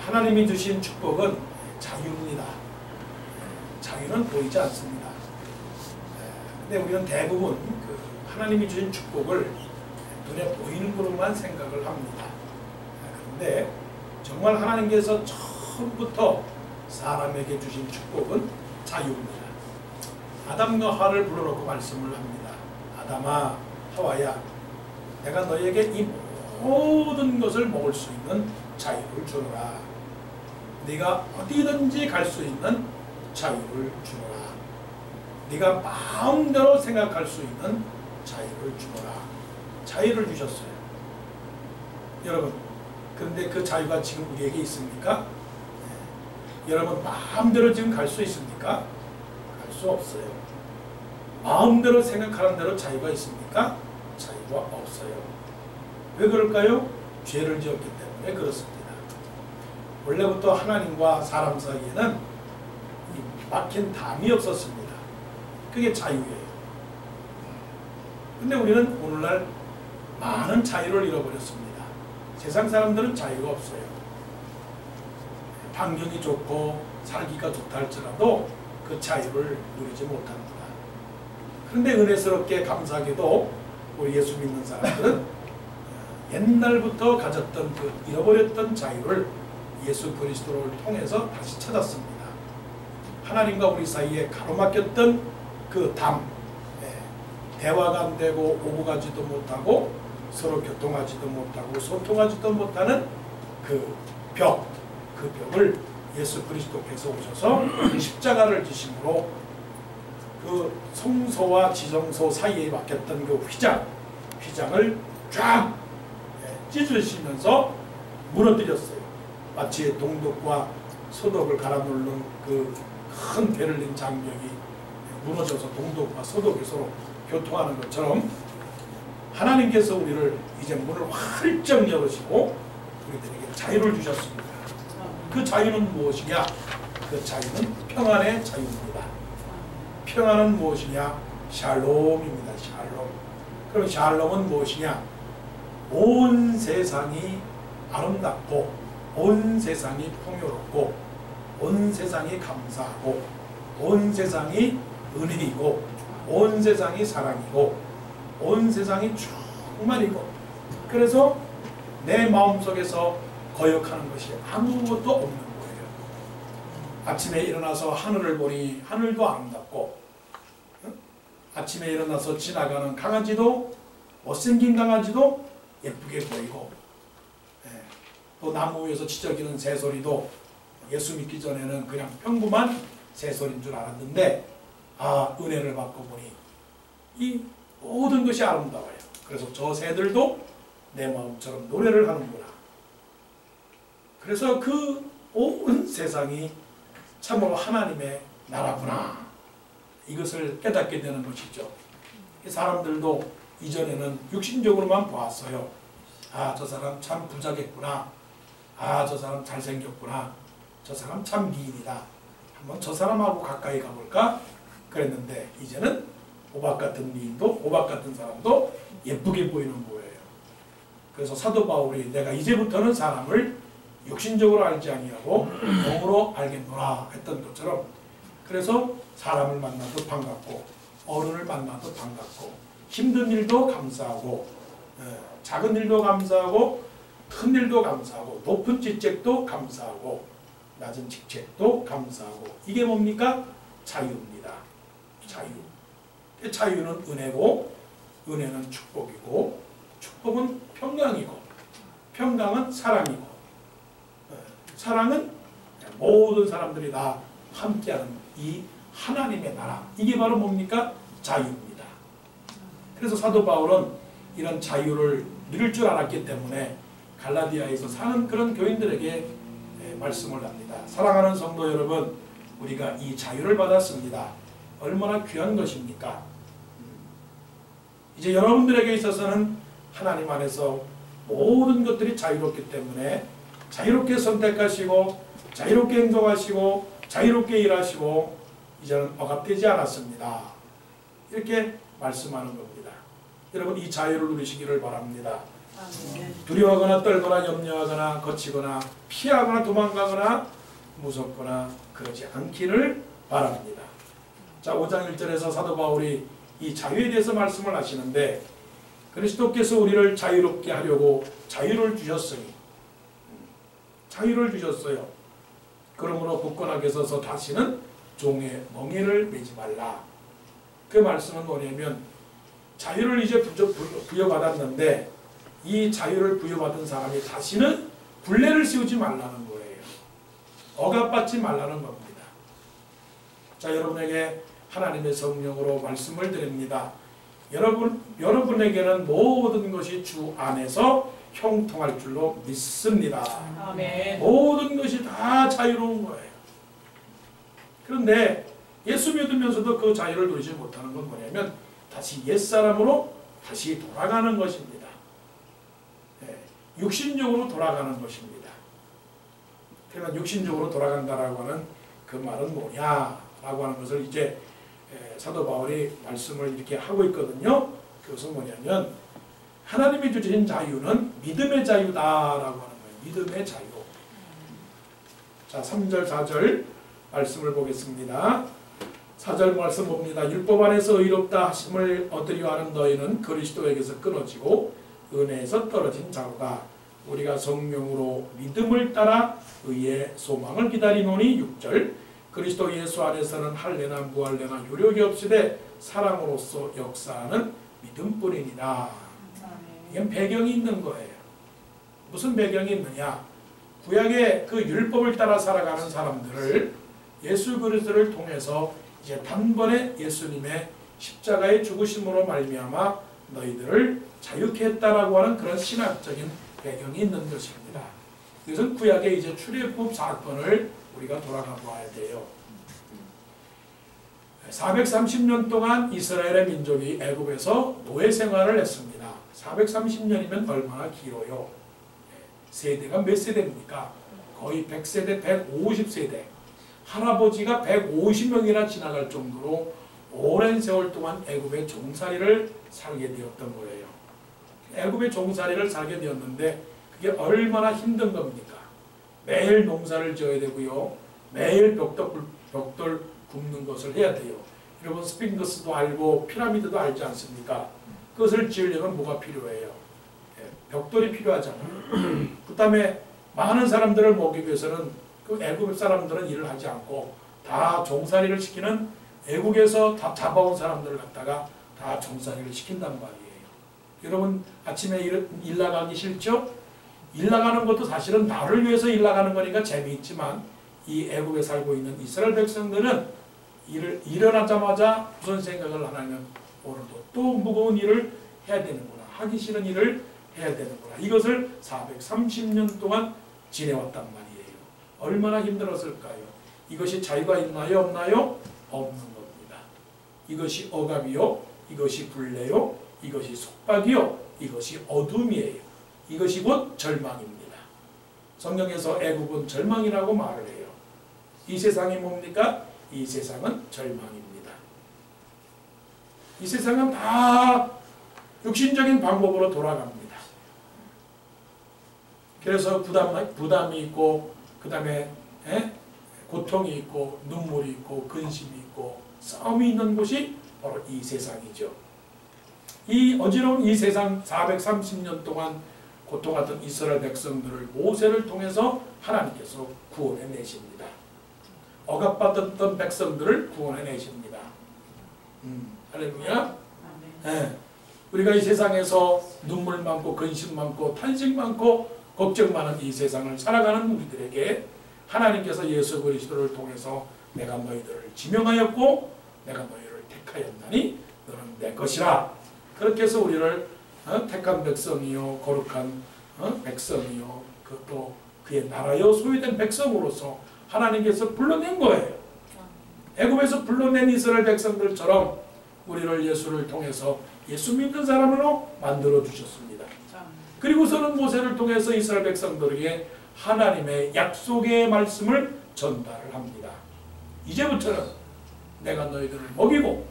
하나님이 주신 축복은 자유입니다. 자유는 보이지 않습니다. 근데 우리는 대부분 그 하나님이 주신 축복을 눈에 보이는 것으로만 생각을 합니다. 그런데 정말 하나님께서 처음부터 사람에게 주신 축복은 자유입니다. 아담과 하와를 불러놓고 말씀을 합니다. 아담아, 하와야, 내가 너에게 이 모든 것을 먹을 수 있는 자유를 주노라. 네가 어디든지 갈 수 있는 자유를 주노라. 네가 마음대로 생각할 수 있는 자유를 주노라. 자유를 주셨어요. 여러분, 그런데 그 자유가 지금 우리에게 있습니까? 여러분, 마음대로 지금 갈 수 있습니까? 갈 수 없어요. 마음대로 생각하는 대로 자유가 있습니까? 자유가 없어요. 왜 그럴까요? 죄를 지었기 때문에 그렇습니다. 원래부터 하나님과 사람 사이에는 이 막힌 담이 없었습니다. 그게 자유예요. 근데 우리는 오늘날 많은 자유를 잃어버렸습니다. 세상 사람들은 자유가 없어요. 환경이 좋고 살기가 좋다 할지라도 그 자유를 누리지 못합니다. 그런데 은혜스럽게 감사하게도 우리 예수 믿는 사람들은 옛날부터 가졌던 그 잃어버렸던 자유를 예수 그리스도를 통해서 다시 찾았습니다. 하나님과 우리 사이에 가로막혔던 그 담, 대화가 안 되고 오고 가지도 못하고 서로 교통하지도 못하고 소통하지도 못하는 그 벽, 그 벽을 예수 그리스도께서 오셔서 십자가를 지심으로 그 성소와 지성소 사이에 막혔던 그 휘장을 쫙 찢으시면서 무너뜨렸어요. 마치 동독과 서독을 갈아 놓는 그 큰 베를린 장벽이 무너져서 동독과 서독이 서로 교통하는 것처럼 하나님께서 우리를 이제 문을 활짝 열으시고 우리들에게 자유를 주셨습니다. 그 자유는 무엇이냐? 그 자유는 평안의 자유입니다. 평안은 무엇이냐? 샬롬입니다. 샬롬. 그럼 샬롬은 무엇이냐? 온 세상이 아름답고 온 세상이 풍요롭고 온 세상이 감사하고 온 세상이 은혜이고 온 세상이 사랑이고 온 세상이 충만이고 그래서 내 마음속에서 거역하는 것이 아무것도 없는 거예요. 아침에 일어나서 하늘을 보니 하늘도 아름답고 아침에 일어나서 지나가는 강아지도 못생긴 강아지도 예쁘게 보이고 또 나무 위에서 지저귀는 새소리도 예수 믿기 전에는 그냥 평범한 새소리인 줄 알았는데 은혜를 받고 보니 이 모든 것이 아름다워요. 그래서 저 새들도 내 마음처럼 노래를 하는구나. 그래서 그 온 세상이 참으로 하나님의 나라구나. 이것을 깨닫게 되는 것이죠. 사람들도 이전에는 육신적으로만 보았어요. 저 사람 참 부자겠구나. 저 사람 잘생겼구나. 저 사람 참 미인이다. 한번 저 사람하고 가까이 가볼까? 그랬는데 이제는 오박 같은 미인도 오박 같은 사람도 예쁘게 보이는 거예요. 그래서 사도 바울이 내가 이제부터는 사람을 육신적으로 알지 아니하고 영으로 알겠노라 했던 것처럼 그래서 사람을 만나도 반갑고 어른을 만나도 반갑고 힘든 일도 감사하고 작은 일도 감사하고 큰 일도 감사하고 높은 직책도 감사하고 낮은 직책도 감사하고 이게 뭡니까? 자유입니다. 자유. 자유는 은혜고 은혜는 축복이고 축복은 평강이고 평강은 사랑이고 사랑은 모든 사람들이 다 함께하는 이 하나님의 나라 이게 바로 뭡니까? 자유입니다. 그래서 사도 바울은 이런 자유를 누릴 줄 알았기 때문에 갈라디아에서 사는 그런 교인들에게 말씀을 합니다. 사랑하는 성도 여러분, 우리가 이 자유를 받았습니다. 얼마나 귀한 것입니까? 이제 여러분들에게 있어서는 하나님 안에서 모든 것들이 자유롭기 때문에 자유롭게 선택하시고 자유롭게 행동하시고 자유롭게 일하시고 이제는 억압되지 않았습니다. 이렇게 말씀하는 겁니다. 여러분 이 자유를 누리시기를 바랍니다. 두려워하거나 떨거나 염려하거나 거치거나 피하거나 도망가거나 무섭거나 그러지 않기를 바랍니다. 자, 5장 1절에서 사도 바울이 이 자유에 대해서 말씀을 하시는데 그리스도께서 우리를 자유롭게 하려고 자유를 주셨으니 자유를 주셨어요. 그러므로 굳건하게 서서 다시는 종의 멍에를 매지 말라. 그 말씀은 뭐냐면 자유를 이제 부여받았는데 이 자유를 부여받은 사람이 다시는 굴레를 씌우지 말라는 거예요. 억압받지 말라는 겁니다. 자, 여러분에게 하나님의 성령으로 말씀을 드립니다. 여러분에게는 모든 것이 주 안에서 형통할 줄로 믿습니다. 아멘. 모든 것이 다 자유로운 거예요. 그런데 예수 믿으면서도 그 자유를 누리지 못하는 건 뭐냐면 다시 옛사람으로 다시 돌아가는 것입니다. 육신적으로 돌아가는 것입니다. 그러면 육신적으로 돌아간다라고 하는 그 말은 뭐냐라고 하는 것을 이제 사도 바울이 말씀을 이렇게 하고 있거든요. 그것은 뭐냐면 하나님이 주신 자유는 믿음의 자유다라고 하는 거예요. 믿음의 자유. 자, 3절 4절 말씀을 보겠습니다. 4절 말씀 봅니다. 율법 안에서 의롭다 하심을 얻으려 하는 너희는 그리스도에게서 끊어지고 은혜에서 떨어진 자로다. 우리가 성령으로 믿음을 따라 의의 소망을 기다리노니 6절 그리스도 예수 안에서는 할례나 무할례나 유력이 없으되 사랑으로서 역사하는 믿음뿐이니라. 이건 배경이 있는 거예요. 무슨 배경이 있느냐? 구약의 그 율법을 따라 살아가는 사람들을 예수 그리스도를 통해서 이제 단번에 예수님의 십자가의 죽으심으로 말미암아 너희들을 자유케 했다라고 하는 그런 신학적인 배경이 있는 것입니다. 이것은 구약의 이제 출애굽 사건을 우리가 돌아가 봐야 돼요. 430년 동안 이스라엘의 민족이 애굽에서 노예 생활을 했습니다. 430년이면 얼마나 길어요? 세대가 몇 세대입니까? 거의 100세대, 150세대. 할아버지가 150명이나 지나갈 정도로 오랜 세월 동안 애굽의 종살이를 살게 되었던 거예요. 애굽의 종살이를 살게 되었는데 그게 얼마나 힘든 겁니까? 매일 농사를 지어야 되고요. 매일 벽돌 굽는 것을 해야 돼요. 여러분 스핑크스도 알고 피라미드도 알지 않습니까? 그것을 지으려면 뭐가 필요해요? 벽돌이 필요하잖아요. 그 다음에 많은 사람들을 먹기 위해서는 그 애굽 사람들은 일을 하지 않고 다 종살이를 시키는 애국에서 다 잡아온 사람들을 갖다가 다 종살이를 시킨단 말이에요. 여러분 아침에 일 나가기 싫죠? 일 나가는 것도 사실은 나를 위해서 일 나가는 거니까 재미있지만 이 애국에 살고 있는 이스라엘 백성들은 일어나자마자 무슨 생각을 하냐면 오늘도 또 무거운 일을 해야 되는구나. 하기 싫은 일을 해야 되는구나. 이것을 430년 동안 지내왔단 말이에요. 얼마나 힘들었을까요? 이것이 자유가 있나요? 없나요? 없는 겁니다. 이것이 억압이요. 이것이 굴레요. 이것이 속박이요. 이것이 어둠이에요. 이것이 곧 절망입니다. 성경에서 애굽은 절망이라고 말을 해요. 이 세상이 뭡니까? 이 세상은 절망입니다. 이 세상은 다 육신적인 방법으로 돌아갑니다. 그래서 부담이 있고 그 다음에 고통이 있고 눈물이 있고 근심이 있고 싸움이 있는 곳이 바로 이 세상이죠. 이 어지러운 이 세상 430년 동안 고통하던 이스라엘 백성들을 모세를 통해서 하나님께서 구원해 내십니다. 억압받았던 백성들을 구원해 내십니다. 할렐루야. 우리가 이 세상에서 눈물 많고 근심 많고 탄식 많고 걱정 많은 이 세상을 살아가는 우리들에게 하나님께서 예수 그리스도를 통해서 내가 너희들을 지명하였고 내가 너희를 택하였나니 너는 내 것이라. 그렇게 해서 우리를 택한 백성이요 거룩한 백성이요 또 그의 나라요 소유된 백성으로서 하나님께서 불러낸 거예요. 애굽에서 불러낸 이스라엘 백성들처럼 우리를 예수를 통해서 예수 믿는 사람으로 만들어 주셨습니다. 그리고서는 모세를 통해서 이스라엘 백성들에게 하나님의 약속의 말씀을 전달을 합니다. 이제부터는 내가 너희들을 먹이고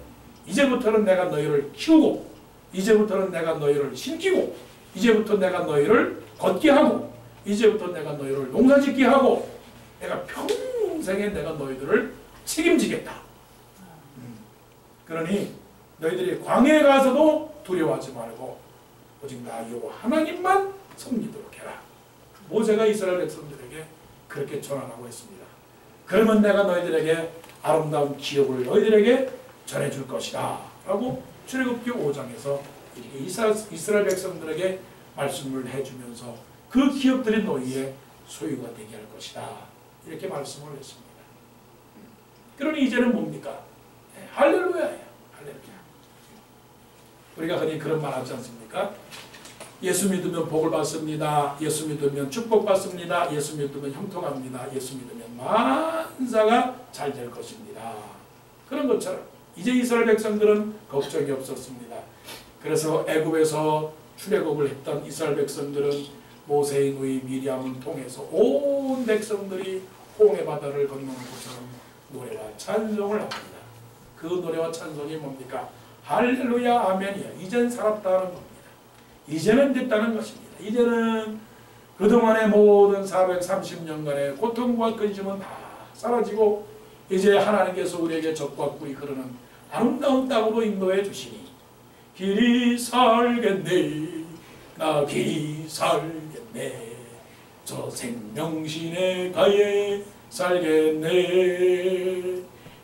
이제부터는 내가 너희를 키우고 이제부터는 내가 너희를 심기고 이제부터 내가 너희를 걷게 하고 이제부터 내가 너희를 농사짓게 하고 내가 평생에 내가 너희들을 책임지겠다. 그러니 너희들이 광야에 가서도 두려워하지 말고 오직 나 여호와 하나님만 섬기도록 해라. 모세가 이스라엘 백성들에게 그렇게 전환하고 있습니다. 그러면 내가 너희들에게 아름다운 기업을 너희들에게 전해줄 것이다 라고 출애굽기 5장에서 이렇게 이스라엘 백성들에게 말씀을 해주면서 그 기업들이 너희의 소유가 되게 할 것이다 이렇게 말씀을 했습니다. 그러니 이제는 뭡니까? 할렐루야예요. 할렐루야. 우리가 흔히 그런 말 하지 않습니까? 예수 믿으면 복을 받습니다. 예수 믿으면 축복받습니다. 예수 믿으면 형통합니다. 예수 믿으면 만사가 잘 될 것입니다. 그런 것처럼 이제 이스라엘 백성들은 걱정이 없었습니다. 그래서 애굽에서 출애굽을 했던 이스라엘 백성들은 모세의 누이 미리암을 통해서 온 백성들이 홍해 바다를 건너는 것처럼 노래와 찬송을 합니다. 그 노래와 찬송이 뭡니까? 할렐루야 아멘이야. 이젠 살았다는 겁니다. 이제는 됐다는 것입니다. 이제는 그동안의 모든 430년간의 고통과 근심은 다 사라지고 이제 하나님께서 우리에게 적과 꿀이 흐르는 아름다운 땅으로 인도해 주시니 길이 살겠네 나 길이 살겠네 저 생명신의 가에 살겠네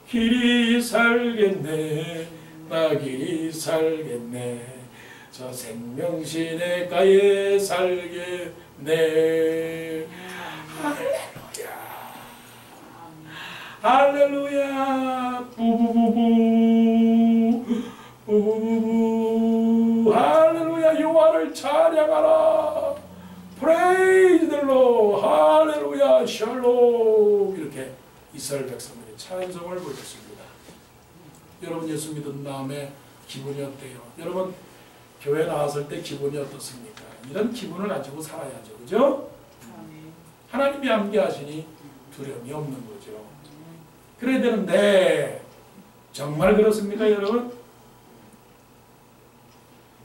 길이 살겠네 나 길이 살겠네 저 생명신의 가에 살겠네 할렐루야 할렐루야 부부부부 부부부부 할렐루야 여호와를 찬양하라 Praise the Lord 할렐루야 샬롬 이렇게 이스라엘 백성들이 찬송을 부르셨습니다. 여러분 예수 믿은 다음에 기분이 어때요? 여러분 교회 나왔을 때 기분이 어떻습니까? 이런 기분을 가지고 살아야죠. 그죠? 하나님이 함께하시니 두려움이 없는 거죠. 그래야 되는데 정말 그렇습니까 여러분?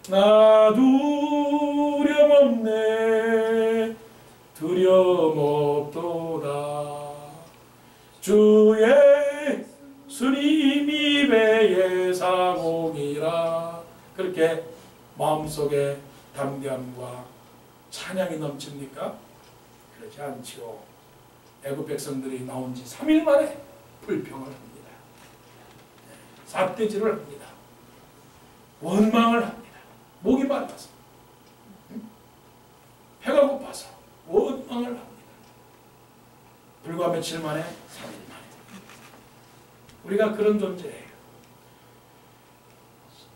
나 두려움 없네 두려움 없도다 주의 예수님 입에 예사공이라 그렇게 마음속에 담대함과 찬양이 넘칩니까? 그렇지 않지요. 애굽 백성들이 나온 지 3일 만에 불평을 합니다. 삿대질을 합니다. 원망을 합니다. 목이 말라서 배가 고파서 원망을 합니다. 불과 며칠 만에 3일 만에 우리가 그런 존재예요.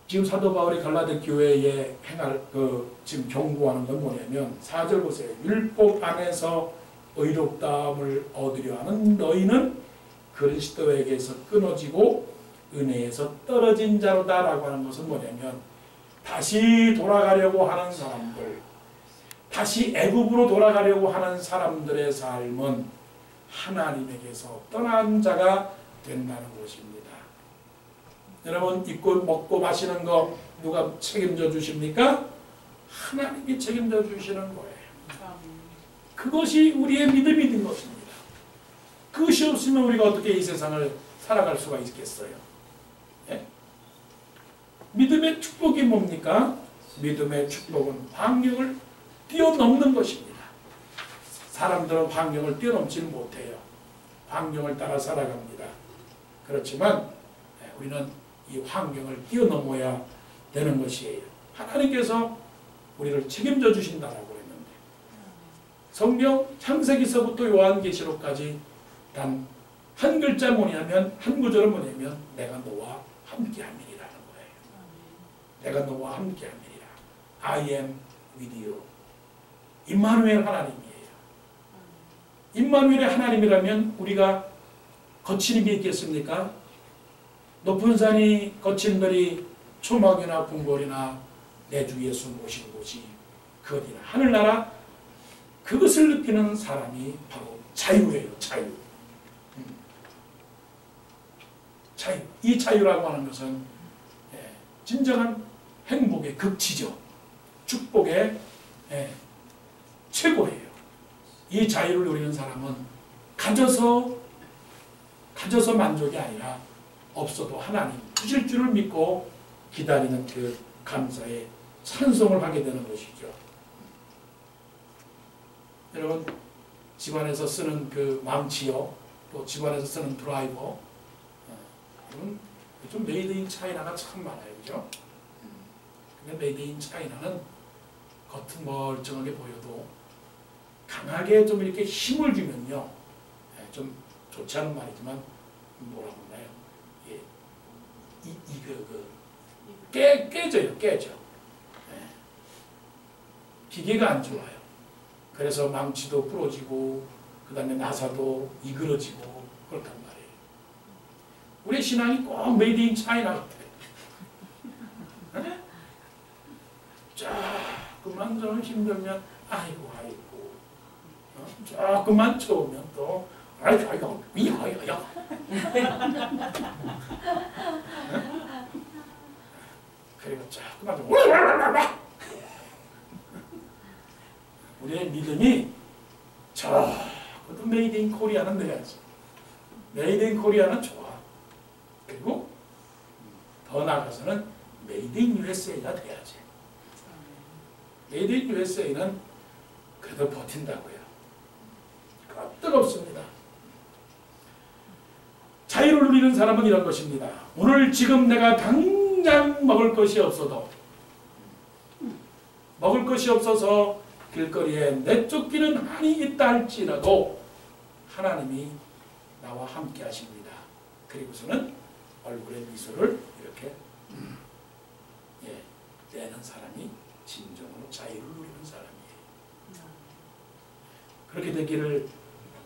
지금 사도 바울이 갈라디 교회에 행할 지금 경고하는 건 뭐냐면 4절 보세요. 율법 안에서 의롭다함을 얻으려 하는 너희는 그리스도에게서 끊어지고 은혜에서 떨어진 자로다라고 하는 것은 뭐냐면 다시 돌아가려고 하는 사람들, 다시 애굽으로 돌아가려고 하는 사람들의 삶은 하나님에게서 떠난 자가 된다는 것입니다. 여러분 입고 먹고 마시는 거 누가 책임져 주십니까? 하나님이 책임져 주시는 거예요. 그것이 우리의 믿음이 된 것입니다. 그것이 없으면 우리가 어떻게 이 세상을 살아갈 수가 있겠어요? 예? 믿음의 축복이 뭡니까? 믿음의 축복은 환경을 뛰어넘는 것입니다. 사람들은 환경을 뛰어넘지는 못해요. 환경을 따라 살아갑니다. 그렇지만 우리는 이 환경을 뛰어넘어야 되는 것이에요. 하나님께서 우리를 책임져 주신다라고 했는데 성경 창세기서부터 요한계시록까지 단 한 글자 뭐냐면 한 구절은 뭐냐면 내가 너와 함께함이라는 거예요. 내가 너와 함께함이라. I am with you. 임마누엘 하나님이에요. 임마누엘의 하나님이라면 우리가 거치는 게 있겠습니까? 높은 산이 거친 들이 초막이나 궁궐이나 내 주 예수 모신 곳이 그 어디나 하늘나라 그것을 느끼는 사람이 바로 자유예요. 자유. 자유. 이 자유라고 하는 것은 진정한 행복의 극치죠. 축복의 예, 최고예요. 이 자유를 누리는 사람은 가져서 만족이 아니라 없어도 하나님 주실 줄을 믿고 기다리는 그 감사의 찬송을 하게 되는 것이죠. 여러분, 집안에서 쓰는 그 망치요, 또 집안에서 쓰는 드라이버, 요즘 메이드 인 차이나가 참 많아요. 그죠? 근데 메이드 인 차이나는 겉은 멀쩡하게 보여도 강하게 좀 이렇게 힘을 주면요, 좀 좋지 않은 말이지만 뭐라고 하나요? 깨져요. 깨져. 기계가 안 좋아요. 그래서 망치도 부러지고 그 다음에 나사도 이그러지고 그렇단 말이에요. 우리 신앙이 꼭 메이드 인 차이나 같아요. 조금만 좀 힘들면 아이고 조금만 좋으면 또 아이고 그리고 조금만 좀 우리의 믿음이 저것도 메이드 인 코리아는 돼야지. 메이드 인 코리아는 좋아. 그리고 더 나아가서는 메이드 인 USA가 돼야지. 메이드 인 USA는 그래도 버틴다고요. 뜨겁습니다. 자유를 누리는 사람은 이런 것입니다. 오늘 지금 내가 당장 먹을 것이 없어도, 먹을 것이 없어서 길거리에 내쫓기는 한이 있다 할지라도 하나님이 나와 함께 하십니다. 그리고서는 얼굴에 미소를 이렇게 내는 사람이 진정으로 자유를 누리는 사람이에요. 그렇게 되기를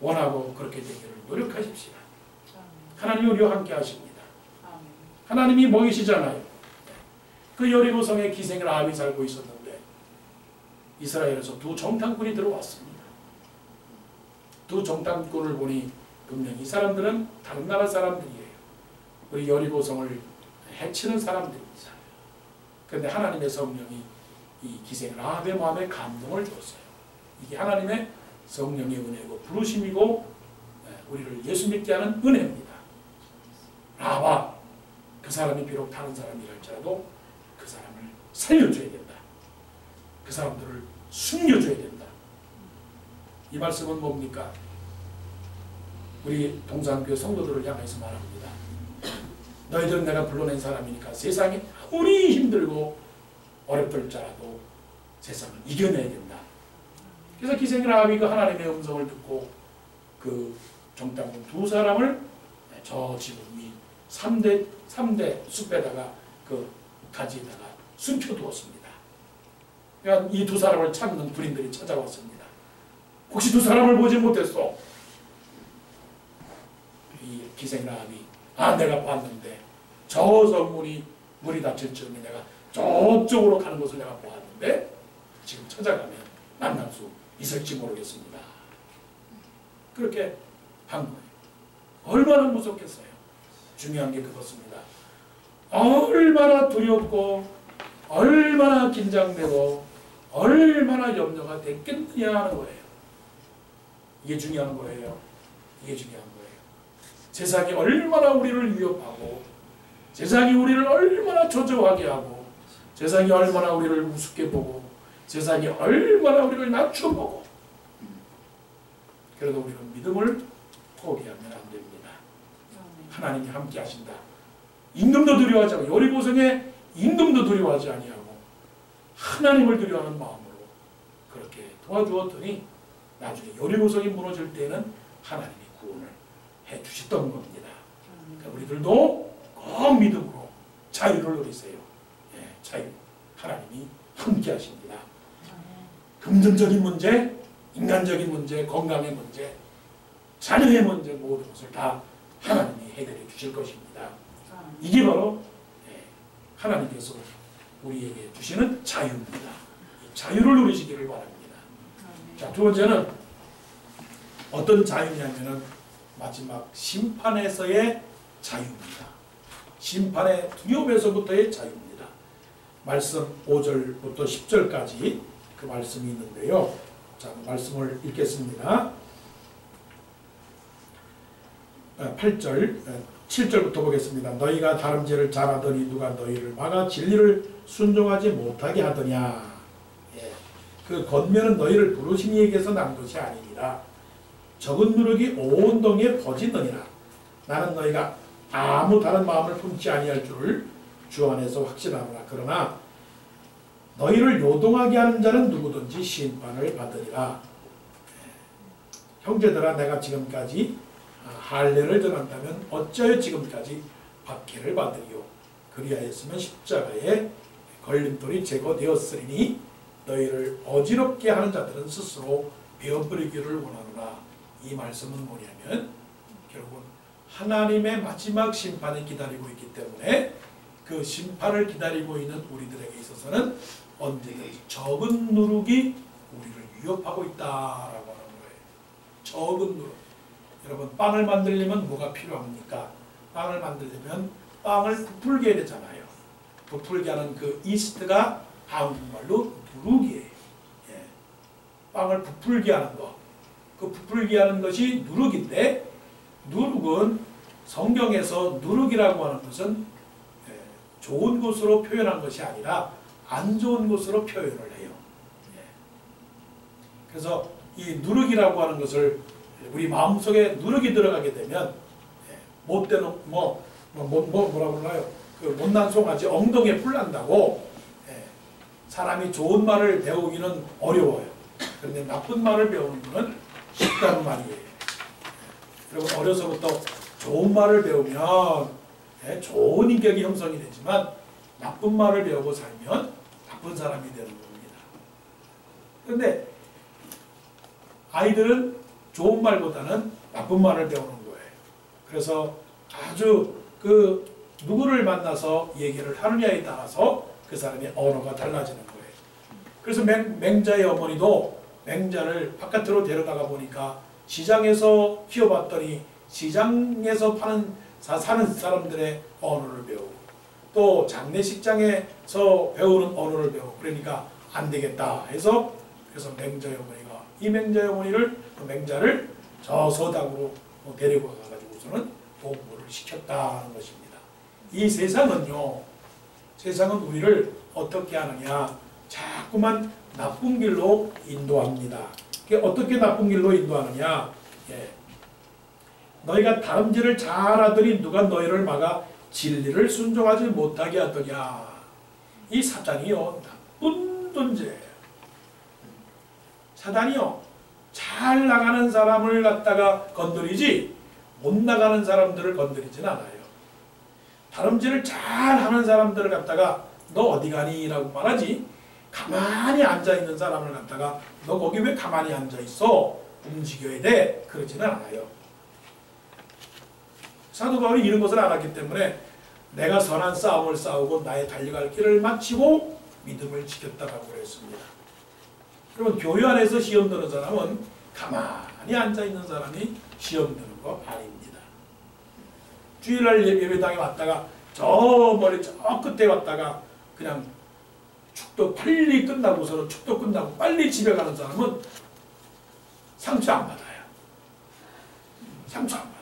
원하고 그렇게 되기를 노력하십시오. 하나님이 우리와 함께 하십니다. 하나님이 먹이시잖아요. 그 여리고성에 기생을 아합이 살고 있었는데 이스라엘에서 두 정탐꾼이 들어왔습니다. 두 정탐꾼을 보니 분명히 이 사람들은 다른 나라 사람들이에요. 우리 여리고성을 해치는 사람들입니다. 그런데 하나님의 성령이 이 기생 라합의 마음에 감동을 줬어요. 이게 하나님의 성령의 은혜고 부르심이고 우리를 예수 믿게 하는 은혜입니다. 라합아, 그 사람이 비록 다른 사람이랄지라도 그 사람을 살려줘야 된다. 그 사람들을 숨겨줘야 된다. 이 말씀은 뭡니까? 우리 동산교회 성도들을 향해서 말합니다. 너희들은 내가 불러낸 사람이니까 세상이 아무리 힘들고 어렵을지라도 세상을 이겨내야 된다. 그래서 기생 라합이 그 하나님의 음성을 듣고 그 정탐꾼 두 사람을 저 지붕 위 3대 숲에다가 그 가지에다가 숨겨두었습니다. 그러니까 이 두 사람을 찾는 군인들이 찾아왔습니다. 혹시 두 사람을 보지 못했어? 이 기생 라합이 내가 봤는데 저 성문이 물이 닫힐 즈음에 내가 저쪽으로 가는 것을 내가 보았는데 지금 찾아가면 만날 수 있을지 모르겠습니다. 그렇게 한 거예요. 얼마나 무섭겠어요. 중요한 게 그것입니다. 얼마나 두렵고 얼마나 긴장되고 얼마나 염려가 됐겠느냐 하는 거예요. 이게 중요한 거예요. 이게 중요한 거예요. 세상이 얼마나 우리를 위협하고 세상이 우리를 얼마나 저주하게 하고 세상이 얼마나 우리를 우습게 보고 세상이 얼마나 우리를 낮춰보고 그래도 우리는 믿음을 포기하면 안 됩니다. 하나님이 함께 하신다. 임금도 두려워하지 않고 여리고성에 임금도 두려워하지 아니하고 하나님을 두려워하는 마음으로 그렇게 도와주었더니 나중에 여리고성이 무너질 때는 하나님이 구원을 해주셨던 겁니다. 그러니까 우리들도 꼭 믿음으로 자유를 누리세요. 자유. 하나님이 함께 하십니다. 금전적인 문제, 인간적인 문제, 건강의 문제, 자녀의 문제 모든 것을 다 하나님이 해결해 주실 것입니다. 이게 바로 하나님께서 우리에게 주시는 자유입니다. 자유를 누리시기를 바랍니다. 자, 두 번째는 어떤 자유냐면은 마지막 심판에서의 자유입니다. 심판의 두려움에서부터의 자유입니다. 말씀 5절부터 10절까지 그 말씀이 있는데요. 자, 말씀을 읽겠습니다. 8절, 7절부터 보겠습니다. 너희가 다름질을 잘하더니 누가 너희를 막아 진리를 순종하지 못하게 하더냐. 예. 그 권면은 너희를 부르신 이에게서 난 것이 아니니라. 적은 누룩이 온 동에 퍼지느니라. 나는 너희가 아무 다른 마음을 품지 아니할 줄을 주 안에서 확신하노라. 그러나 너희를 요동하게 하는 자는 누구든지 심판을 받으리라. 형제들아, 내가 지금까지 할례를 전한다면 어찌하여 지금까지 박해를 받으리요. 그리하였으면 십자가에 걸림돌이 제거되었으리니 너희를 어지럽게 하는 자들은 스스로 베어버리기를 원하노라. 이 말씀은 뭐냐면 결국은 하나님의 마지막 심판이 기다리고 있기 때문에 그 심판을 기다리고 있는 우리들에게 있어서는 언제든지 적은 누룩이 우리를 위협하고 있다라고 하는 거예요. 적은 누룩. 여러분, 빵을 만들려면 뭐가 필요합니까? 빵을 만들려면 빵을 부풀게 해야 되잖아요. 부풀게 하는 그 이스트가 한국말로 누룩이에요. 예. 빵을 부풀게 하는 것. 그 부풀게 하는 것이 누룩인데, 누룩은 성경에서 누룩이라고 하는 것은 좋은 것으로 표현한 것이 아니라 안 좋은 것으로 표현을 해요. 예. 그래서 이 누룩이라고 하는 것을 우리 마음속에 누룩이 들어가게 되면 못되는 뭐라고 그러나요? 그 못난 송아지 엉덩이에 풀 난다고. 사람이 좋은 말을 배우기는 어려워요. 그런데 나쁜 말을 배우는 것은 쉽다는 말이에요. 여러분, 어려서부터 좋은 말을 배우면 좋은 인격이 형성이 되지만 나쁜 말을 배우고 살면 나쁜 사람이 되는 겁니다. 그런데 아이들은 좋은 말보다는 나쁜 말을 배우는 거예요. 그래서 아주 그 누구를 만나서 얘기를 하느냐에 따라서 그 사람의 언어가 달라지는 거예요. 그래서 맹자의 어머니도 맹자를 바깥으로 데려다가 보니까 시장에서 키워봤더니 시장에서 사는 사람들의 언어를 배우고 또 장례식장에서 배우는 언어를 배우고 그러니까 안 되겠다 해서 그래서 맹자의 어머니가 이 맹자의 어머니를 맹자를 저 서당으로 데리고 가가지고서는 공부를 시켰다는 것입니다. 이 세상은요, 세상은 우리를 어떻게 하느냐, 자꾸만 나쁜 길로 인도합니다. 어떻게 나쁜 길로 인도하느냐? 예. 너희가 다름질을 잘하더니 누가 너희를 막아 진리를 순종하지 못하게 하더냐. 이 사단이요, 나쁜 존재예요. 사단이요, 잘 나가는 사람을 갖다가 건드리지 못 나가는 사람들을 건드리진 않아요. 다름질을 잘하는 사람들을 갖다가 너 어디 가니? 라고 말하지 가만히 앉아있는 사람을 갖다가 너 거기 왜 가만히 앉아있어? 움직여야 돼. 그러지는 않아요. 사도 바울이 이런 것을 알았기 때문에 내가 선한 싸움을 싸우고 나의 달려갈 길을 마치고 믿음을 지켰다라고 그랬습니다. 그러면 교회 안에서 시험 드는 사람은 가만히 앉아있는 사람이 시험 드는 거 아닙니다. 주일날 예배당에 왔다가 저 멀리 저 끝에 왔다가 그냥 축도 빨리 끝나고서는 축도 끝나고 빨리 집에 가는 사람은 상처 안 받아요. 상처 안 받아.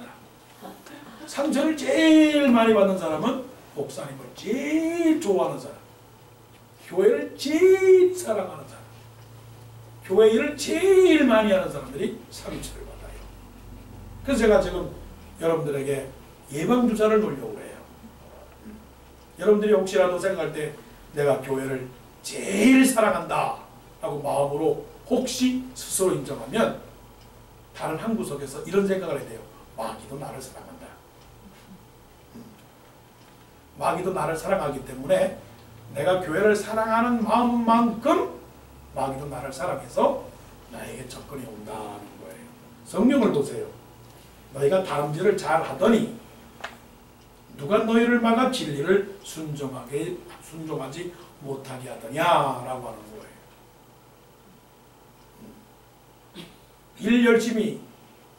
상처를 제일 많이 받는 사람은 목사님을 제일 좋아하는 사람, 교회를 제일 사랑하는 사람, 교회 일을 제일 많이 하는 사람들이 상처를 받아요. 그래서 제가 지금 여러분들에게 예방주사를 놓으려고 해요. 여러분들이 혹시라도 생각할 때 내가 교회를 제일 사랑한다 라고 마음으로 혹시 스스로 인정하면 다른 한 구석에서 이런 생각을 해야 돼요. 마귀도 나를 사랑한다. 마귀도 나를 사랑하기 때문에 내가 교회를 사랑하는 마음만큼 마귀도 나를 사랑해서 나에게 접근해 온다는 거예요. 성경을 보세요. 너희가 다름질을 잘하더니 누가 너희를 막아 진리를 순종하지 못하게 하더냐라고 하는 거예요. 일 열심히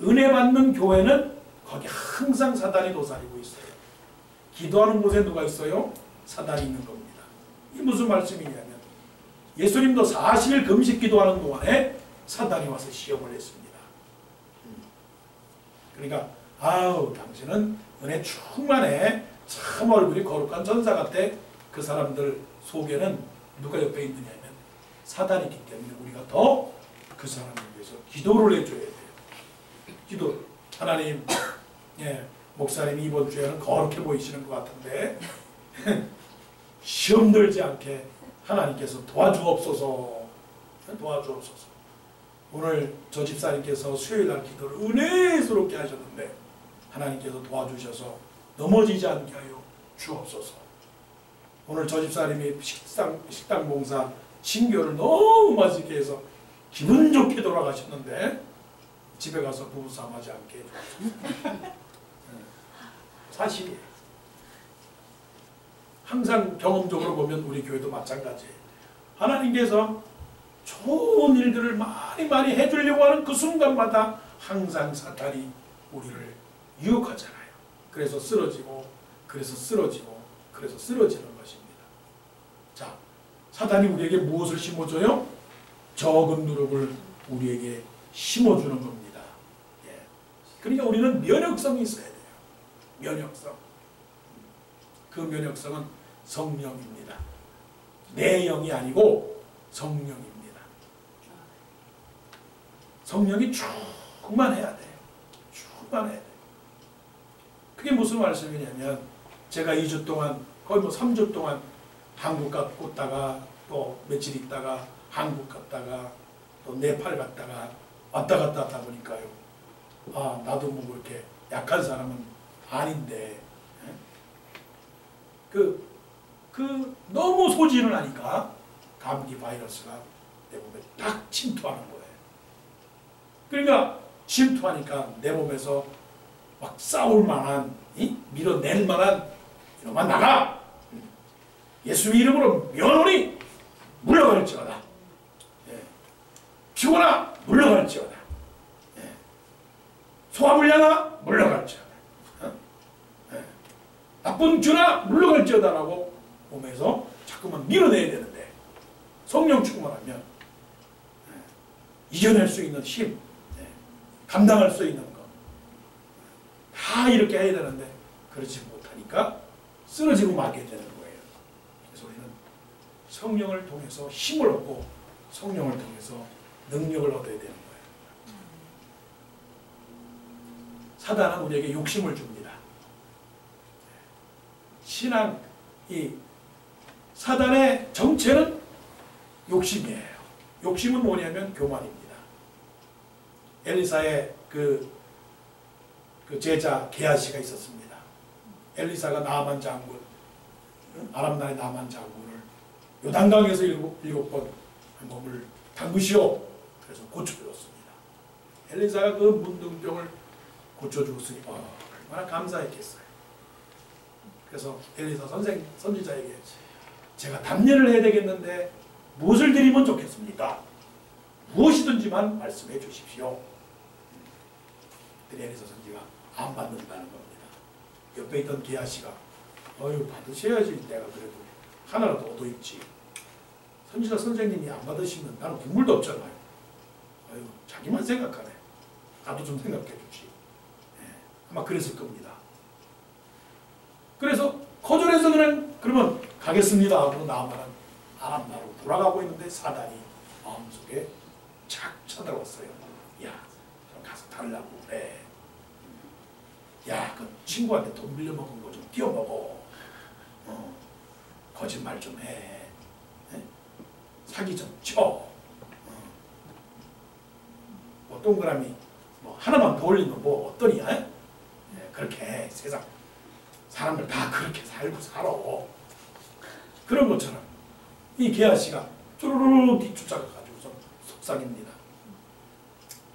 은혜 받는 교회는 거기 항상 사단이 도사리고 있어요. 기도하는 곳에 누가 있어요? 사단이 있는 겁니다. 이 무슨 말씀이냐면 예수님도 40일 금식 기도하는 동안에 사단이 와서 시험을 했습니다. 그러니까 아우 당신은 은혜 충만해, 참 얼굴이 거룩한 전사 같아. 그 사람들 속에는 누가 옆에 있느냐면 사단이기 때문에 우리가 더 그 사람을 위해서 기도를 해줘야 돼요. 기도. 하나님, 예, 목사님이 이번 주에는 거룩해 보이시는 것 같은데 시험 들지 않게 하나님께서 도와주옵소서. 도와주옵소서. 오늘 저 집사님께서 수요일날 기도를 은혜스럽게 하셨는데 하나님께서 도와주셔서 넘어지지 않게 하여 주옵소서. 오늘 저 집사님이 식당 봉사 신교를 너무 맛있게 해서 기분 좋게 돌아가셨는데 집에 가서 부부싸움 하지 않게 해주옵소서. 사실이에요. 항상 경험적으로 보면 우리 교회도 마찬가지예요. 하나님께서 좋은 일들을 많이 해주려고 하는 그 순간마다 항상 사탄이 우리를 유혹하잖아요. 그래서 쓰러지고 그래서 쓰러지고 그래서 쓰러지는 것입니다. 자, 사탄이 우리에게 무엇을 심어줘요? 적은 누룩을 우리에게 심어주는 겁니다. 예. 그러니까 우리는 면역성이 있어야 돼요. 면역성. 그 면역성은 성령입니다. 내 영이 아니고 성령입니다. 성령이 충만해야 돼요. 충만해야 돼요. 그게 무슨 말씀이냐면 제가 2주 동안 거의 뭐 3주 동안 한국 갔다가 또 며칠 있다가 한국 갔다가 또 네팔 갔다가 왔다 갔다 하다 보니까요. 아, 나도 뭐 그렇게 약한 사람은 아닌데 너무 소진을 하니까 감기 바이러스가 내 몸에 딱 침투하는 거예요. 그러니까 침투하니까 내 몸에서 막 싸울 만한, 밀어낼 만한 이놈아 나가! 예수의 이름으로 면허니 물러갈지어다. 예. 피곤아 물러갈지어다. 예. 소화불량아 물러갈지어다. 예. 나쁜 균아 물러갈지어다라고 몸에서 자꾸만 밀어내야 되는데 성령 충만하면 이겨낼 수 있는 힘, 감당할 수 있는 것 다 이렇게 해야 되는데 그렇지 못하니까 쓰러지고 마게 되는 거예요. 그래서 우리는 성령을 통해서 힘을 얻고 성령을 통해서 능력을 얻어야 되는 거예요. 사단은 우리에게 욕심을 줍니다. 신앙, 이 사단의 정체는 욕심이에요. 욕심은 뭐냐면 교만입니다. 엘리사의 그 제자 게하시가 있었습니다. 엘리사가 나아만 장군, 아람 나라의 나아만 장군을 요단강에서 일곱 번 몸을 담그시오. 그래서 고쳐주었습니다. 엘리사가 그 문둥병을 고쳐주었으니 얼마나 감사했겠어요. 그래서 엘리사 선지자에게 제가 답례를 해야 되겠는데 무엇을 드리면 좋겠습니까? 무엇이든지만 말씀해 주십시오. 그랬더니 엘리사 선지가 안 받는다는 겁니다. 옆에 있던 게하시가 어휴 받으셔야지 내가 그래도 하나라도 얻어있지. 선지자 선생님이 안 받으시면 나는 국물도 없잖아요. 어휴 자기만 생각하네. 나도 좀 생각해 주지. 네, 아마 그랬을 겁니다. 그래서 거절해서 그러면 가겠습니다 하고 나아만은 아람 나라로 돌아가고 있는데 사단이 마음속에 착 쳐들어왔어요. 야, 좀 가서 달라고 그래. 야, 그 친구한테 돈 빌려먹은 거 좀 띄워먹어. 거짓말 좀 해. 네? 사기 좀 쳐. 뭐 동그라미 뭐 하나만 더 올리면 뭐 어떠냐? 네, 그렇게 세상 사람들 다 그렇게 살고 살아. 그런 것처럼 이 게하시가 쭈루루루 뒤쫓아가가지고서 속삭입니다.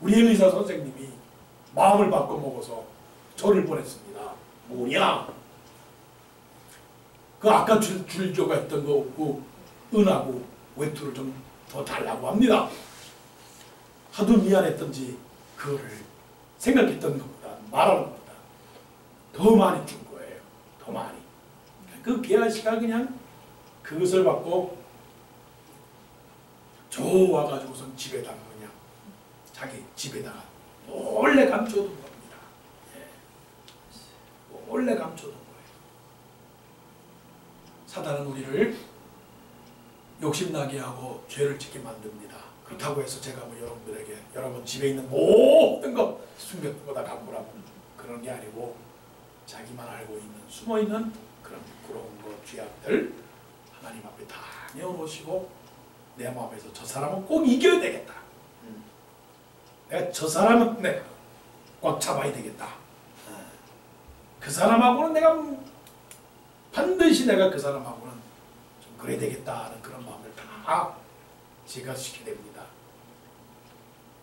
우리 엘리사 선생님이 마음을 바꿔먹어서 절을 보냈습니다. 뭐냐? 그 아까 주려고 했던 거 없고 은하고 외투를 좀 더 달라고 합니다. 하도 미안했던지 그거를 생각했던 것보다 말하는 것보다 더 많이 준 거예요. 더 많이. 그 게하시가 그냥 그것을 받고 좋아가지고선 집에다가 그냥 자기 집에다가 몰래 감춰둔 겁니다. 예. 몰래 감춰둔 거예요. 사단은 우리를 욕심나게 하고 죄를 짓게 만듭니다. 그렇다고 해서 제가 뭐 여러분들에게 여러분 집에 있는 모든 거 숨겨둔 다 갖고 오라고 그런 게 아니고 자기만 알고 있는 숨어있는 그런 부끄러운 것 죄악들 하나님 앞에 다 내어놓으시고 내 마음에서 저 사람은 꼭 이겨야 되겠다. 내가 저 사람은 내가 꽉 잡아야 되겠다. 그 사람하고는 내가 반드시 내가 그 사람하고는 좀 그래야 되겠다 하는 그런 마음을 다 제가 시키게 됩니다.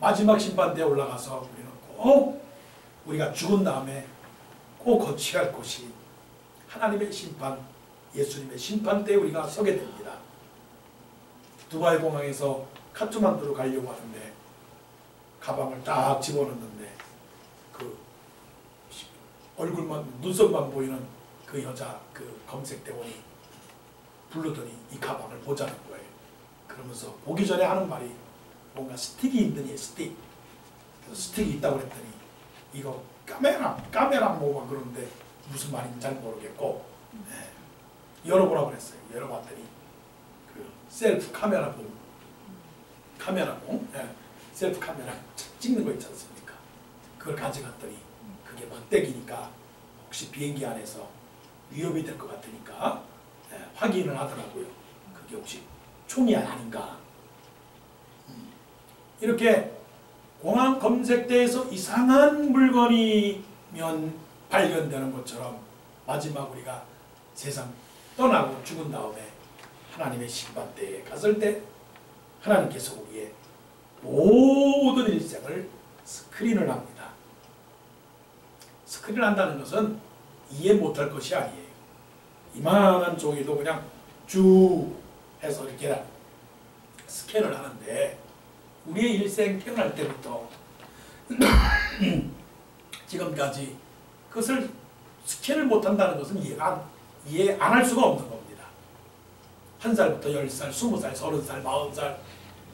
마지막 심판대에 올라가서 우리는 꼭 우리가 죽은 다음에 꼭 거쳐야 할 곳이 하나님의 심판, 예수님의 심판대에 우리가 서게 됩니다. 두바이 공항에서 카트만두로 가려고 하는데 가방을 딱 집어넣는데 그 얼굴만 눈썹만 보이는 그 여자 그 검색대원이 부르더니 이 가방을 보자는 거예요. 그러면서 보기 전에 하는 말이 뭔가 스틱이 있더니 스틱. 그래서 스틱이 있다고 그랬더니 이거 카메라 뭐가 그러는데 무슨 말인지 잘 모르겠고 열어보라고 그랬어요. 열어봤더니 그 셀프 카메라봉 셀프 카메라 찍는 거 있지 않습니까? 그걸 가져갔더니 그게 막대기니까 혹시 비행기 안에서 위협이 될 것 같으니까 확인을 하더라고요. 그게 혹시 총이 아닌가. 이렇게 공항 검색대에서 이상한 물건이면 발견되는 것처럼 마지막 우리가 세상 떠나고 죽은 다음에 하나님의 심판대에 갔을 때 하나님께서 우리의 모든 일생을 스크린을 합니다. 스크린을 한다는 것은 이해 못할 것이 아니에요. 이만한 종이도 그냥 쭉 해서 이렇게 스캔을 하는데 우리의 일생 태어날 때부터 지금까지 그것을 스캔을 못한다는 것은 이해 안 할 수가 없는 겁니다. 1살부터 10살, 20살, 30살, 40살,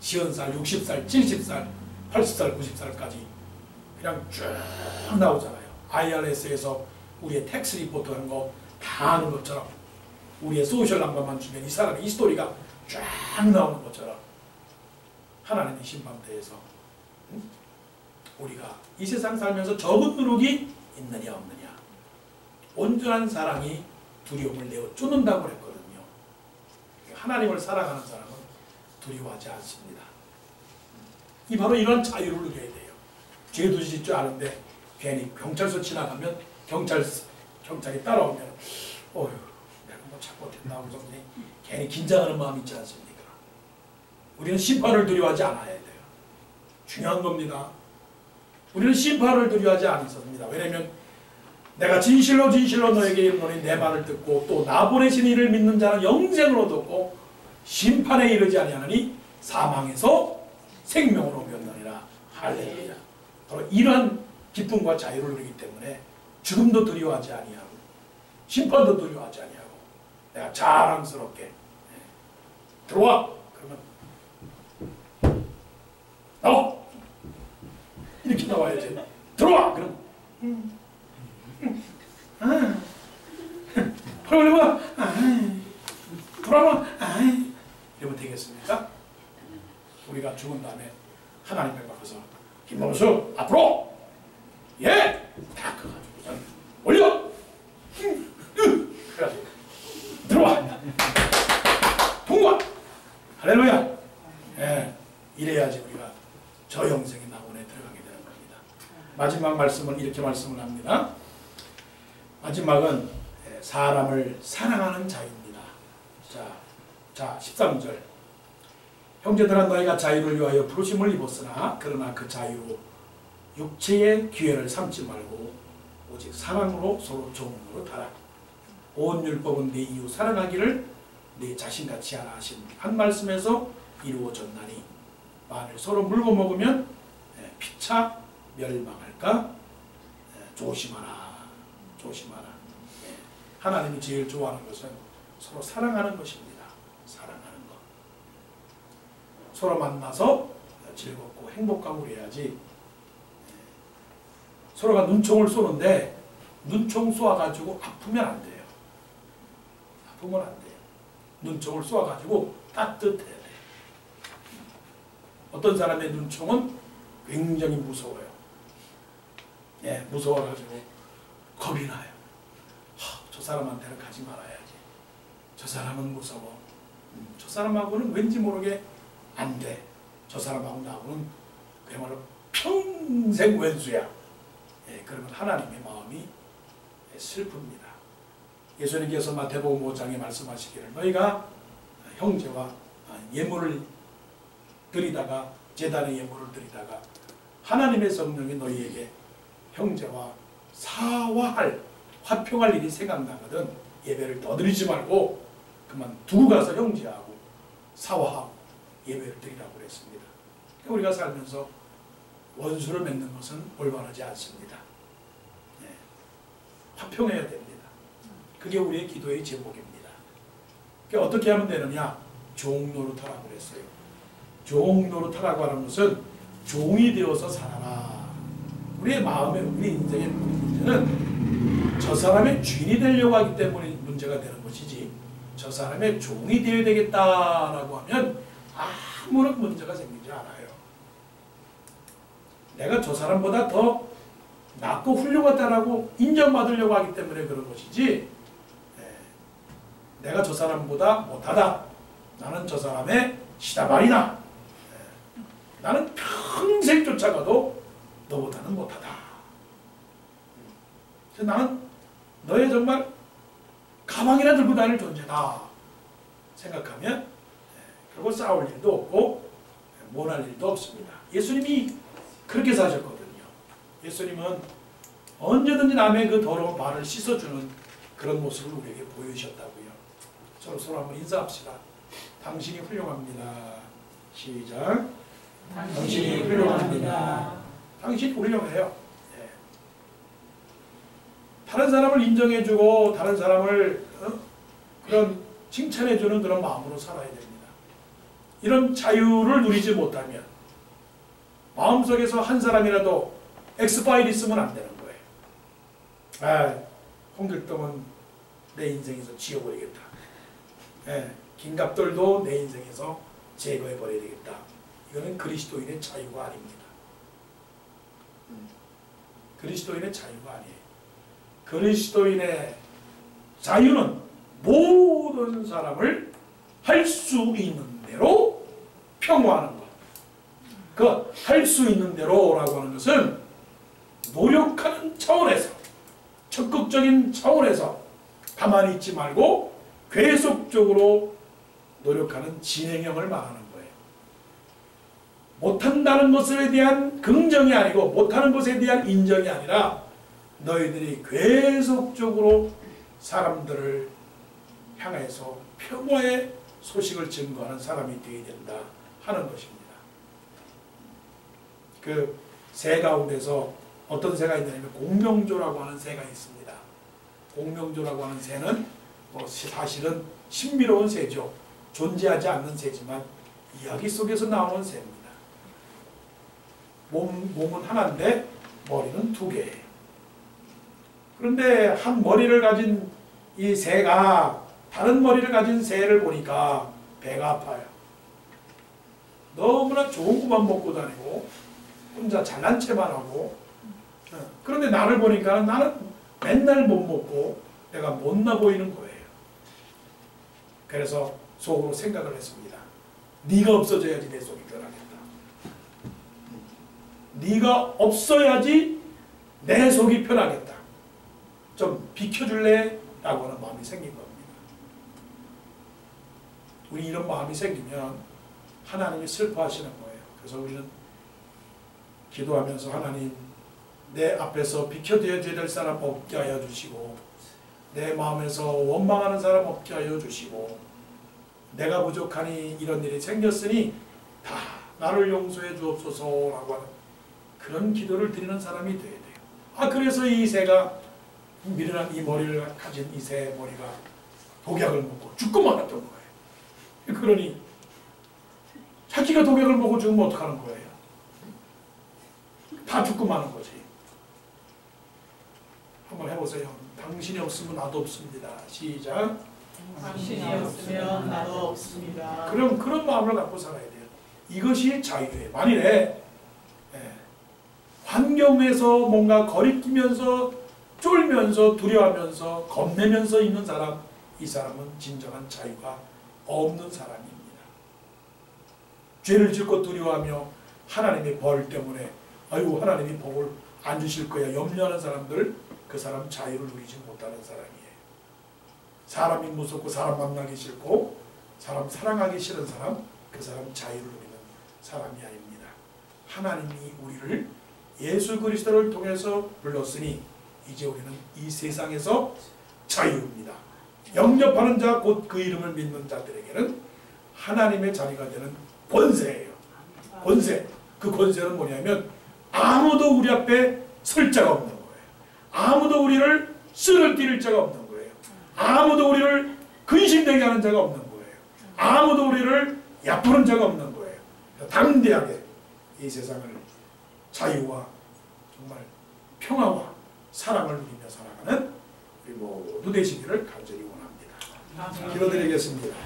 50살, 60살, 70살, 80살, 90살까지 그냥 쭉 나오잖아요. IRS에서 우리의 텍스 리포트 하는 거 다 아는 것처럼 우리의 소셜 남관만 주면 이 사람의 히스토리가 쫙 나오는 것처럼 하나님의 심판대에서 우리가 이 세상 살면서 적은 누룩이 있느냐 없느냐 온전한 사랑이 두려움을 내어 쫓는다고 그랬거든요. 하나님을 사랑하는 사람은 두려워하지 않습니다. 이 바로 이런 자유를 누려야 돼요. 죄도 짓 줄 아는데 괜히 경찰서 지나가면 경찰이 따라오면 어휴 내가 뭐 잘못했나 하면서 괜히 긴장하는 마음이 있지 않습니까? 우리는 심판을 두려워하지 않아야 돼요. 중요한 겁니다. 우리는 심판을 두려워하지 않습니다. 왜냐하면 내가 진실로 너에게 이르노니 내 말을 듣고 또 나 보내신 이를 믿는 자는 영생을 얻었고 심판에 이르지 아니하느니 사망에서 생명으로 변하리라. 할렐루야. 바로 이러한 기쁨과 자유를 누리기 때문에 죽음도 두려워하지 아니하고 심판도 두려워하지 아니하고 내가 자랑스럽게 들어와 그러면 나와 이렇게 나와야지. 들어와 그럼 그러면 돌아와 이러면 되겠습니까? 우리가 죽은 다음에 하나님 앞에서 김범수 앞으로 예! 다 커가지고 올려! 그래가지고 들어와! 통과! 할렐루야! 예, 이래야지 우리가 저 영생의 낙원에 들어가게 되는 겁니다. 마지막 말씀은 이렇게 말씀을 합니다. 마지막은 사람을 사랑하는 자유입니다. 자 13절 형제들아 너희가 자유를 위하여 부르심을 입었으나 그러나 그 자유로 육체의 기회를 삼지 말고 오직 사랑으로 서로 종으로 달아. 온 율법은 내 이웃 사랑하기를 내 자신같이 하라 하신 한 말씀에서 이루어졌나니 만일 서로 물고 먹으면 피차 멸망할까 조심하라. 하나님이 제일 좋아하는 것은 서로 사랑하는 것입니다. 사랑하는 것. 서로 만나서 즐겁고 행복하고 그래야지. 서로가 눈총을 쏘는데 눈총 쏘아가지고 아프면 안 돼요. 아프면 안 돼요. 눈총을 쏘아가지고 따뜻해야 돼요. 어떤 사람의 눈총은 굉장히 무서워요. 예, 무서워가지고 겁이 나요. 저 사람한테는 가지 말아야지. 저 사람은 무서워. 저 사람하고는 왠지 모르게 안 돼. 저 사람하고 나하고는 그야말로 평생 왼수야. 예, 그러면 하나님의 마음이 슬픕니다. 예수님께서 마태복음 5장에 말씀하시기를 너희가 형제와 예물을 드리다가 제단의 예물을 드리다가 하나님의 성령이 너희에게 형제와 사화할 화평할 일이 생각나거든 예배를 더 드리지 말고 그만 두고 가서 형제하고 사화하고 예배를 드리라고 그랬습니다. 우리가 살면서 원수를 맺는 것은 올바르지 않습니다. 네. 화평해야 됩니다. 그게 우리의 기도의 제목입니다. 어떻게 하면 되느냐? 종노릇하라고 그랬어요. 종노릇하라고 하는 것은 종이 되어서 살아라. 우리의 마음에 우리 인생의 문제는 저 사람의 주인이 되려고 하기 때문에 문제가 되는 것이지 저 사람의 종이 되어야 되겠다라고 하면 아무런 문제가 생기지 않아요. 내가 저 사람보다 더 낫고 훌륭하다라고 인정받으려고 하기 때문에 그런 것이지 내가 저 사람보다 못하다. 나는 저 사람의 시다발이다. 나는 평생 쫓아가도 너보다는 못하다. 나는 너의 정말 가방이나 들고 다닐 존재다 생각하면 결국 싸울 일도 없고 모날 일도 없습니다. 예수님이 그렇게 사셨거든요. 예수님은 언제든지 남의 그 더러운 발을 씻어주는 그런 모습을 우리에게 보여주셨다고요. 서로 한번 인사합시다. 당신이 훌륭합니다. 시작. 당신이 훌륭합니다. 당신이 훌륭해요. 네. 다른 사람을 인정해주고 다른 사람을 그런 칭찬해주는 그런 마음으로 살아야 됩니다. 이런 자유를 누리지 못하면 마음속에서 한 사람이라도 엑스파일 있으면 안 되는 거예요. 홍길동은 내 인생에서 지워버리겠다. 김갑돌도 내 인생에서 제거해버려야 되겠다. 이거는 그리스도인의 자유가 아닙니다. 그리스도인의 자유가 아니에요. 그리스도인의 자유는 모든 사람을 할 수 있는 대로 평화하는 것. 그 할 수 있는 대로라고 하는 것은 노력하는 차원에서 적극적인 차원에서 가만히 있지 말고 계속적으로 노력하는 진행형을 말하는 거예요. 못한다는 것에 대한 긍정이 아니고 못하는 것에 대한 인정이 아니라 너희들이 계속적으로 사람들을 향해서 평화의 소식을 증거하는 사람이 되어야 된다 하는 것입니다. 그 새 가운데서 어떤 새가 있냐면 공명조라고 하는 새가 있습니다. 공명조라고 하는 새는 사실은 신비로운 새죠. 존재하지 않는 새지만 이야기 속에서 나오는 새입니다. 몸은 하나인데 머리는 두 개예요. 그런데 한 머리를 가진 이 새가 다른 머리를 가진 새를 보니까 배가 아파요. 너무나 좋은 것만 먹고 다니고 혼자 잘난 체만 하고 그런데 나를 보니까 나는 맨날 못 먹고 내가 못나 보이는 거예요. 그래서 속으로 생각을 했습니다. 네가 없어져야지 내 속이 변하겠다. 네가 없어야지 내 속이 편하겠다. 좀 비켜줄래? 라고 하는 마음이 생긴 겁니다. 우리 이런 마음이 생기면 하나님이 슬퍼하시는 거예요. 그래서 우리는 기도하면서 하나님 내 앞에서 비켜줘야 될 사람 없게 하여 주시고 내 마음에서 원망하는 사람 없게 하여 주시고 내가 부족하니 이런 일이 생겼으니 다 나를 용서해 주옵소서라고 하는 그런 기도를 드리는 사람이 되어야 돼요. 그래서 이 새가 미련한 이 머리를 가진 이 새 머리가 독약을 먹고 죽고 말았던 거예요. 그러니 자기가 독약을 먹고 죽으면 어떡하는 거예요? 다 죽고 마는 거지. 한번 해보세요. 당신이 없으면 나도 없습니다. 시작. 당신이 없으면 나도 없습니다. 그럼 그런 마음을 갖고 살아야 돼요. 이것이 자유예요. 만일에 환경에서 뭔가 거리끼면서 쫄면서 두려워하면서 겁내면서 있는 사람, 이 사람은 진정한 자유가 없는 사람입니다. 죄를 짓고 두려워하며 하나님의 벌 때문에 아이고 하나님이 복을 안 주실 거야 염려하는 사람들, 그 사람 자유를 누리지 못하는 사람이에요. 사람이 무섭고 사람 만나기 싫고 사람 사랑하기 싫은 사람, 그 사람 자유를 누리는 사람이 아닙니다. 하나님이 우리를 예수 그리스도를 통해서 불렀으니 이제 우리는 이 세상에서 자유입니다. 영접하는 자 곧 그 이름을 믿는 자들에게는 하나님의 자녀가 되는 권세예요. 권세. 그 권세는 뭐냐면 아무도 우리 앞에 설 자가 없는 거예요. 아무도 우리를 쓰러뜨릴 자가 없는 거예요. 아무도 우리를 근심되게 하는 자가 없는 거예요. 아무도 우리를 얕보는 자가 없는 거예요. 담대하게 이 세상을 자유와 정말 평화와 사랑을 누리며 살아가는 우리 모두 되시기를 간절히 원합니다. 기도드리겠습니다.